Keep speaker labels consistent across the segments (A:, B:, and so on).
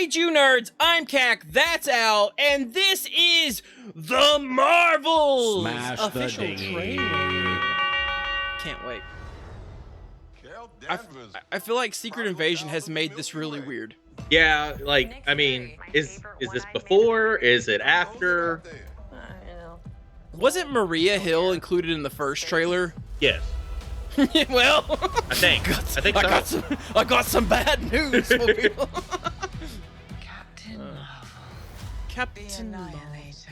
A: Hey, Jew nerds, I'm Cac, that's Al, and this is The Marvels!
B: Smash
A: official
B: the
A: trailer. Can't wait. I feel like Secret Invasion has made this really weird.
C: Yeah, like, I mean, is this before? Is it after?
A: Wasn't Maria Hill included in the first trailer?
C: Yes.
A: Well,
C: I think so.
A: I got some bad news for people.
D: Captain Marvel.
A: Captain
D: The
A: Marvel.
D: Annihilator.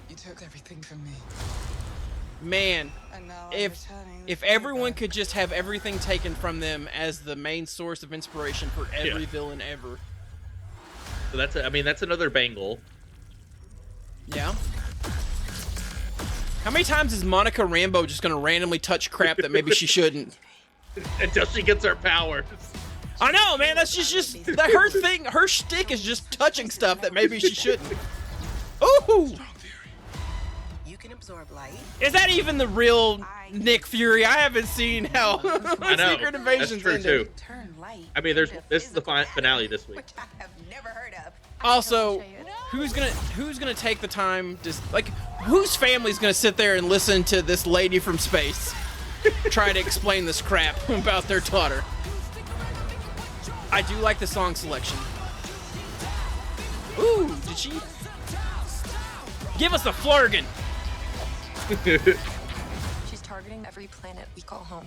D: You took everything from me.
A: Man,
D: And now I'm
A: if
D: returning the
A: everyone
D: favor.
A: could just have everything taken from them as the main source of inspiration for every villain ever.
C: So that's another bangle.
A: Yeah. How many times is Monica Rambeau just gonna randomly touch crap that maybe she shouldn't?
C: Until she gets her powers.
A: I know, man. That's just that her thing. Her shtick is just touching stuff that maybe she shouldn't. Ooh!
D: You can absorb light.
A: Is that even the real Nick Fury? I haven't seen how
C: I know.
A: Secret Invasion's
C: That's true
A: ended.
C: too.
D: Turn light.
C: I mean, this is the finale this week.
D: Which I have never heard of.
A: Also, who's gonna take the time to whose family's gonna sit there and listen to this lady from space try to explain this crap about their daughter? I do like the song selection. Ooh, did she give us the flurgan?
E: She's targeting every planet we call home.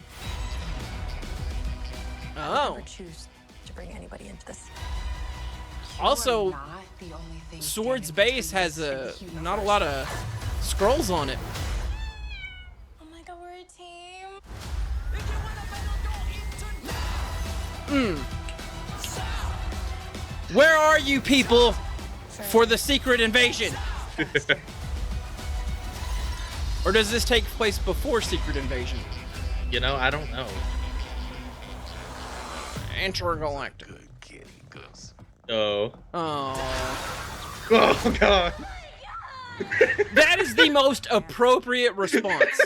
E: I
A: Oh.
E: would never choose to bring anybody into this.
A: Also,
D: Not the only thing
A: Sword's
D: standing
A: base
D: between
A: has
D: us and the
A: not a
D: universe.
A: lot of scrolls on it.
E: Oh my god, we're a team.
A: Where are you people for the Secret Invasion? Or does this take place before Secret Invasion?
C: You know, I don't know.
A: Intergalactic.
C: Oh.
A: Oh.
C: Oh God.
A: That is the most appropriate response.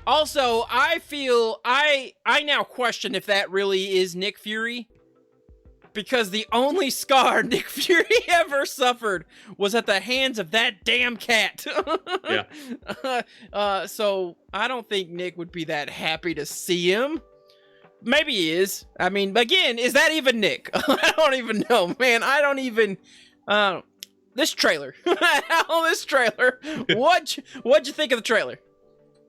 A: Also, I feel I now question if that really is Nick Fury. Because the only scar Nick Fury ever suffered was at the hands of that damn cat.
C: Yeah.
A: So I don't think Nick would be that happy to see him. Maybe he is. I mean, again, is that even Nick? I don't even know, man. I don't even. This trailer. This trailer. What'd you think of the trailer?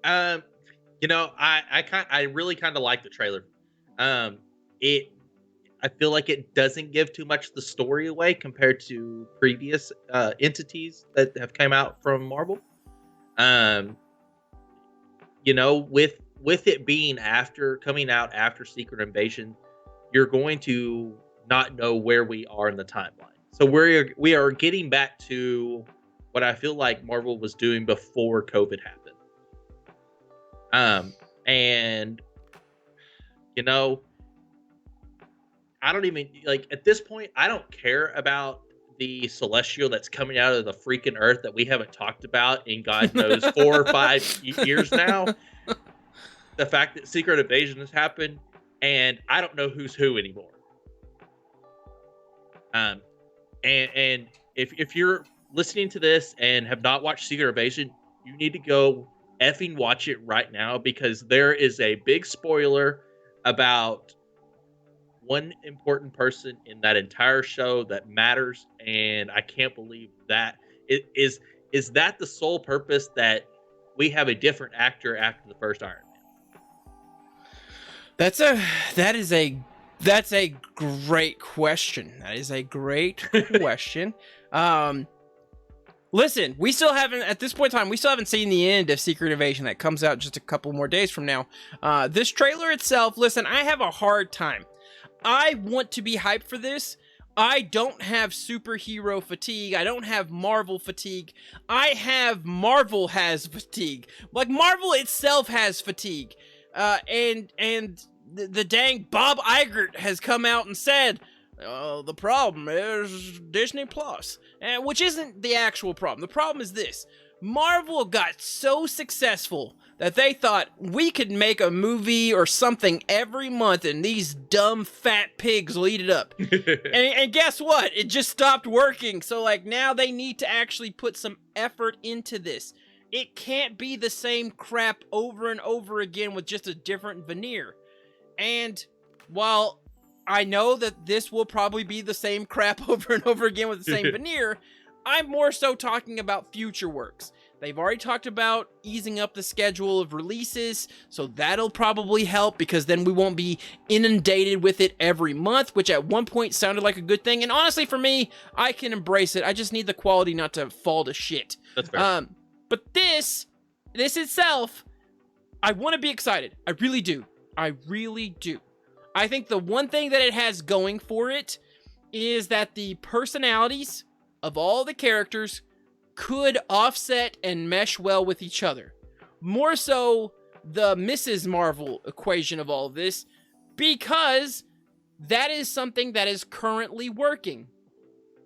C: You know, I really kind of like the trailer. I feel like it doesn't give too much the story away compared to previous entities that have come out from Marvel. You know, with it being coming out after Secret Invasion, you're going to not know where we are in the timeline. So we are getting back to what I feel like Marvel was doing before COVID happened. And you know, I don't even like at this point, I don't care about the celestial that's coming out of the freaking earth that we haven't talked about in God knows 4 or 5 years now. The fact that Secret Invasion has happened, and I don't know who's who anymore. And if you're listening to this and have not watched Secret Invasion, you need to go effing watch it right now, because there is a big spoiler about one important person in that entire show that matters, and I can't believe that. Is that the sole purpose that we have a different actor after the first Iron Man?
A: That's a great question. That is a great question. Listen, we still haven't, at this point in time, we still haven't seen the end of Secret Invasion that comes out just a couple more days from now. This trailer itself, listen, I have a hard time. I want to be hyped for this. I don't have superhero fatigue. I don't have Marvel fatigue. I have Marvel has fatigue. Like, Marvel itself has fatigue. And the dang Bob Iger has come out and said, the problem is Disney Plus, which isn't the actual problem. The problem is this: Marvel got so successful that they thought we could make a movie or something every month and these dumb fat pigs will eat it up. and guess what? It just stopped working. So like now they need to actually put some effort into this. It can't be the same crap over and over again with just a different veneer. And while I know that this will probably be the same crap over and over again with the same veneer, I'm more so talking about future works. They've already talked about easing up the schedule of releases, so that'll probably help because then we won't be inundated with it every month, which at one point sounded like a good thing. And honestly, for me, I can embrace it. I just need the quality not to fall to shit.
C: That's fair.
A: But this itself, I want to be excited. I really do. I really do. I think the one thing that it has going for it is that the personalities of all the characters could offset and mesh well with each other. More so the Mrs. Marvel equation of all of this, because that is something that is currently working.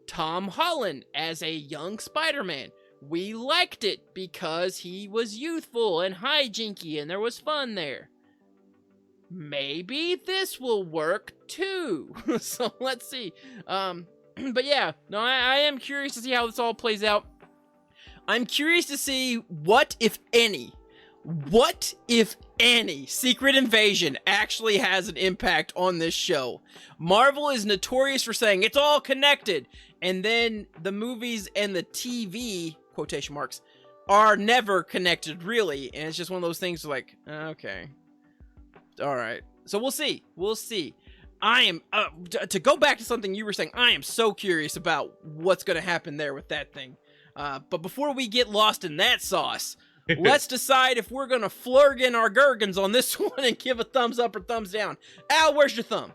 A: Tom Holland as a young Spider-Man. We liked it because he was youthful and hijinky and there was fun there. Maybe this will work too. So let's see. But yeah, no, I am curious to see how this all plays out. I'm curious to see what, if any, Secret Invasion actually has an impact on this show. Marvel is notorious for saying it's all connected, and then the movies and the TV, quotation marks, are never connected, really, and it's just one of those things like, okay, all right. So we'll see. We'll see. I am, to go back to something you were saying, I am so curious about what's going to happen there with that thing. But before we get lost in that sauce, let's decide if we're going to flurgan our gherkins on this one and give a thumbs up or thumbs down. Al, where's your thumb?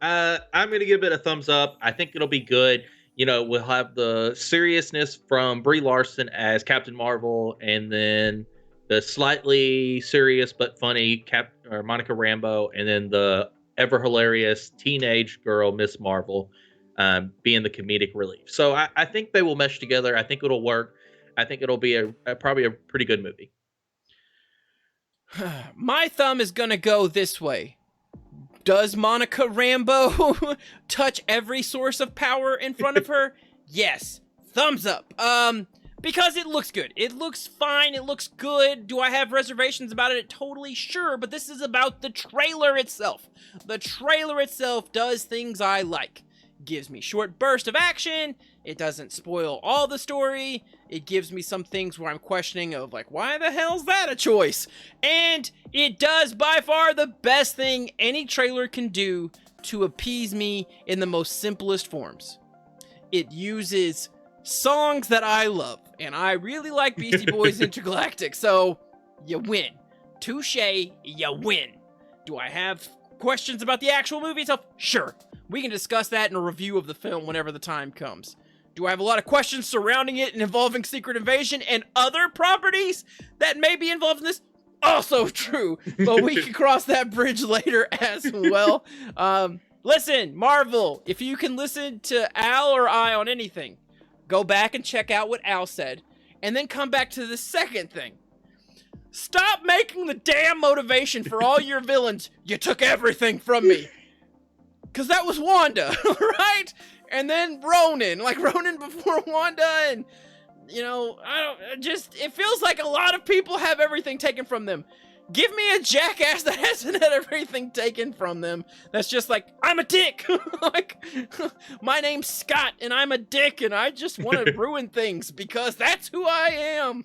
C: I'm going to give it a thumbs up. I think it'll be good. You know, we'll have the seriousness from Brie Larson as Captain Marvel, and then the slightly serious but funny Monica Rambeau, and then the ever hilarious teenage girl Miss Marvel being the comedic relief. So I think they will mesh together. I think it'll work. I think it'll be probably a pretty good movie.
A: My thumb is going to go this way. Does Monica Rambeau touch every source of power in front of her? Yes. Thumbs up. Because it looks good. It looks fine. It looks good. Do I have reservations about it? Totally sure, but this is about the trailer itself. The trailer itself does things I like. Gives me short burst of action. It doesn't spoil all the story. It gives me some things where I'm questioning of like, why the hell's that a choice? And it does by far the best thing any trailer can do to appease me in the most simplest forms. It uses songs that I love, and I really like Beastie Boys Intergalactic, so you win. Touche, you win. Do I have questions about the actual movie itself? Sure. We can discuss that in a review of the film whenever the time comes. Do I have a lot of questions surrounding it and involving Secret Invasion and other properties that may be involved in this? Also true, but we can cross that bridge later as well. Listen, Marvel, if you can listen to Al or I on anything, go back and check out what Al said, and then come back to the second thing. Stop making the damn motivation for all your villains, you took everything from me. Because that was Wanda, right? And then Ronan, like Ronan before Wanda, and, you know, it feels like a lot of people have everything taken from them. Give me a jackass that hasn't had everything taken from them. That's just like, I'm a dick. Like, my name's Scott, and I'm a dick, and I just want to ruin things because that's who I am.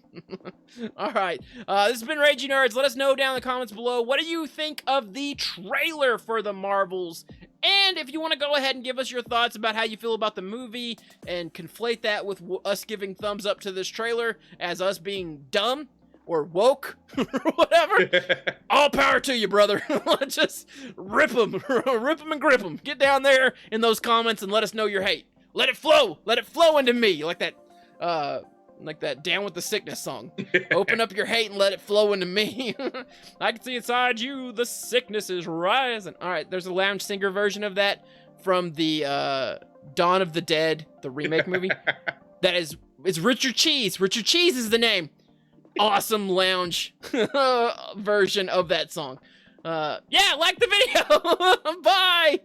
A: All right. This has been Raging Nerds. Let us know down in the comments below. What do you think of the trailer for the Marvels? And if you want to go ahead and give us your thoughts about how you feel about the movie and conflate that with us giving thumbs up to this trailer as us being dumb or woke or whatever, all power to you, brother. Just rip them and grip them. Get down there in those comments and let us know your hate. Let it flow into me, like that Down with the Sickness song. Open up your hate and let it flow into me. I can see inside you, the sickness is rising. All right, there's a lounge singer version of that from the Dawn of the Dead, the remake movie. That is It's Richard Cheese. Richard Cheese is the name. Awesome lounge version of that song. Yeah, like the video. Bye.